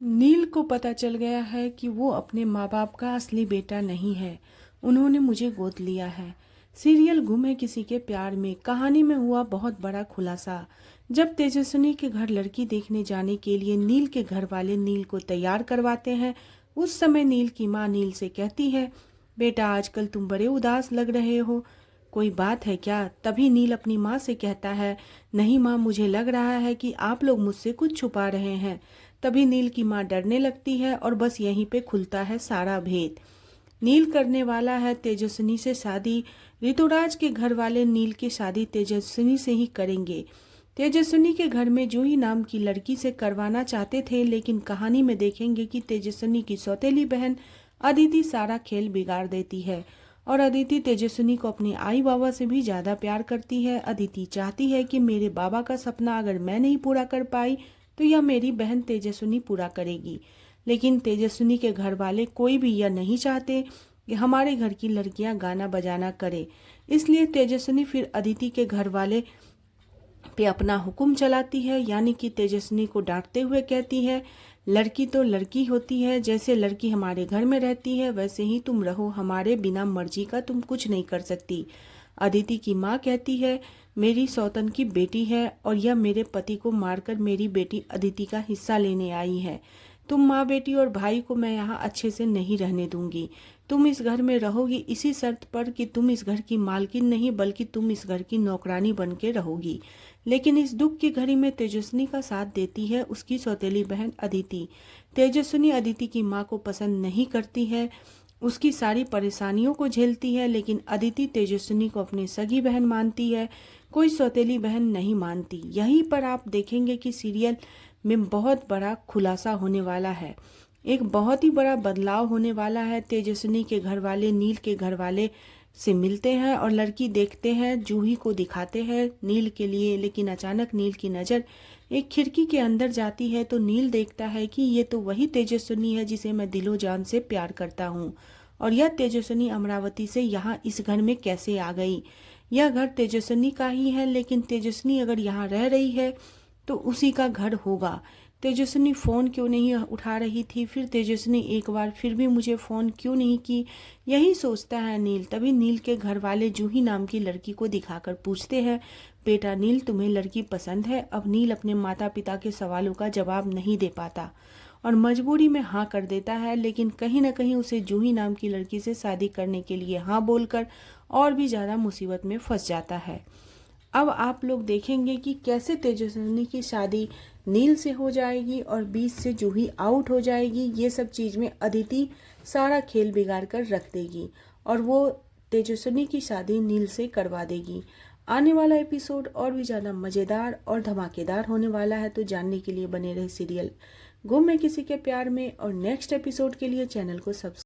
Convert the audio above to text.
नील को पता चल गया है कि वो अपने माँ बाप का असली बेटा नहीं है। उन्होंने मुझे गोद लिया है। सीरियल गुम है किसी के प्यार में कहानी में हुआ बहुत बड़ा खुलासा। जब तेजस्विनी के घर लड़की देखने जाने के लिए नील के घर वाले नील को तैयार करवाते हैं, उस समय नील की माँ नील से कहती है, बेटा आजकल तुम बड़े उदास लग रहे हो, कोई बात है क्या? तभी नील अपनी माँ से कहता है, नहीं माँ, मुझे लग रहा है कि आप लोग मुझसे कुछ छुपा रहे हैं। तभी नील की माँ डरने लगती है और बस यहीं पे खुलता है सारा भेद। नील करने वाला है तेजस्विनी से शादी। ऋतुराज के घर वाले नील की शादी तेजस्विनी से ही करेंगे। तेजस्विनी के घर में जूही नाम की लड़की से करवाना चाहते थे, लेकिन कहानी में देखेंगे कि तेजस्विनी की सौतेली बहन अदिति सारा खेल बिगाड़ देती है और अदिति तेजस्विनी को अपने आई बाबा से भी ज़्यादा प्यार करती है। अदिति चाहती है कि मेरे बाबा का सपना अगर मैं नहीं पूरा कर पाई तो यह मेरी बहन तेजस्विनी पूरा करेगी। लेकिन तेजस्विनी के घर वाले कोई भी यह नहीं चाहते कि हमारे घर की लड़कियां गाना बजाना करे। इसलिए तेजस्विनी फिर अदिति के घर वाले पे अपना हुक्म चलाती है, यानी कि तेजस्विनी को डांटते हुए कहती है, लड़की तो लड़की होती है, जैसे लड़की हमारे घर में रहती है वैसे ही तुम रहो, हमारे बिना मर्जी का तुम कुछ नहीं कर सकती। अदिति की माँ कहती है, मेरी सौतन की बेटी है और यह मेरे पति को मारकर मेरी बेटी अदिति का हिस्सा लेने आई है। तुम माँ बेटी और भाई को मैं यहाँ अच्छे से नहीं रहने दूंगी। तुम इस घर में रहोगी इसी शर्त पर कि तुम इस घर की मालकिन नहीं बल्कि तुम इस घर की नौकरानी बन के रहोगी। लेकिन इस दुख की घड़ी में तेजस्विनी का साथ देती है उसकी सौतेली बहन अदिति। तेजस्विनी अदिति की माँ को पसंद नहीं करती है, उसकी सारी परेशानियों को झेलती है, लेकिन अदिति तेजस्विनी को अपनी सगी बहन मानती है, कोई सौतेली बहन नहीं मानती। यहीं पर आप देखेंगे कि सीरियल में बहुत बड़ा खुलासा होने वाला है, एक बहुत ही बड़ा बदलाव होने वाला है। तेजस्विनी के घर वाले नील के घर वाले से मिलते हैं और लड़की देखते हैं, जूही को दिखाते हैं नील के लिए, लेकिन अचानक नील की नज़र एक खिड़की के अंदर जाती है तो नील देखता है कि ये तो वही तेजस्विनी है जिसे मैं दिलो जान से प्यार करता हूँ। और यह तेजस्विनी अमरावती से यहाँ इस घर में कैसे आ गई? यह घर तेजस्विनी का ही है, लेकिन तेजस्विनी अगर यहाँ रह रही है तो उसी का घर होगा। तेजस्विनी फ़ोन क्यों नहीं उठा रही थी? फिर तेजस्विनी एक बार फिर भी मुझे फ़ोन क्यों नहीं की? यही सोचता है नील। तभी नील के घर वाले जूही नाम की लड़की को दिखाकर पूछते हैं, बेटा नील, तुम्हें लड़की पसंद है? अब नील अपने माता पिता के सवालों का जवाब नहीं दे पाता और मजबूरी में हाँ कर देता है, लेकिन कहीं ना कहीं उसे जूही नाम की लड़की से शादी करने के लिए हाँ बोलकर और भी ज़्यादा मुसीबत में फंस जाता है। अब आप लोग देखेंगे कि कैसे तेजस्विनी की शादी नील से हो जाएगी और बीच से जूही आउट हो जाएगी। ये सब चीज़ में अदिति सारा खेल बिगाड़ कर रख देगी और वो तेजस्विनी की शादी नील से करवा देगी। आने वाला एपिसोड और भी ज़्यादा मज़ेदार और धमाकेदार होने वाला है, तो जानने के लिए बने रहे सीरियल गुम है किसी के प्यार में और नेक्स्ट एपिसोड के लिए चैनल को सब्सक्राइब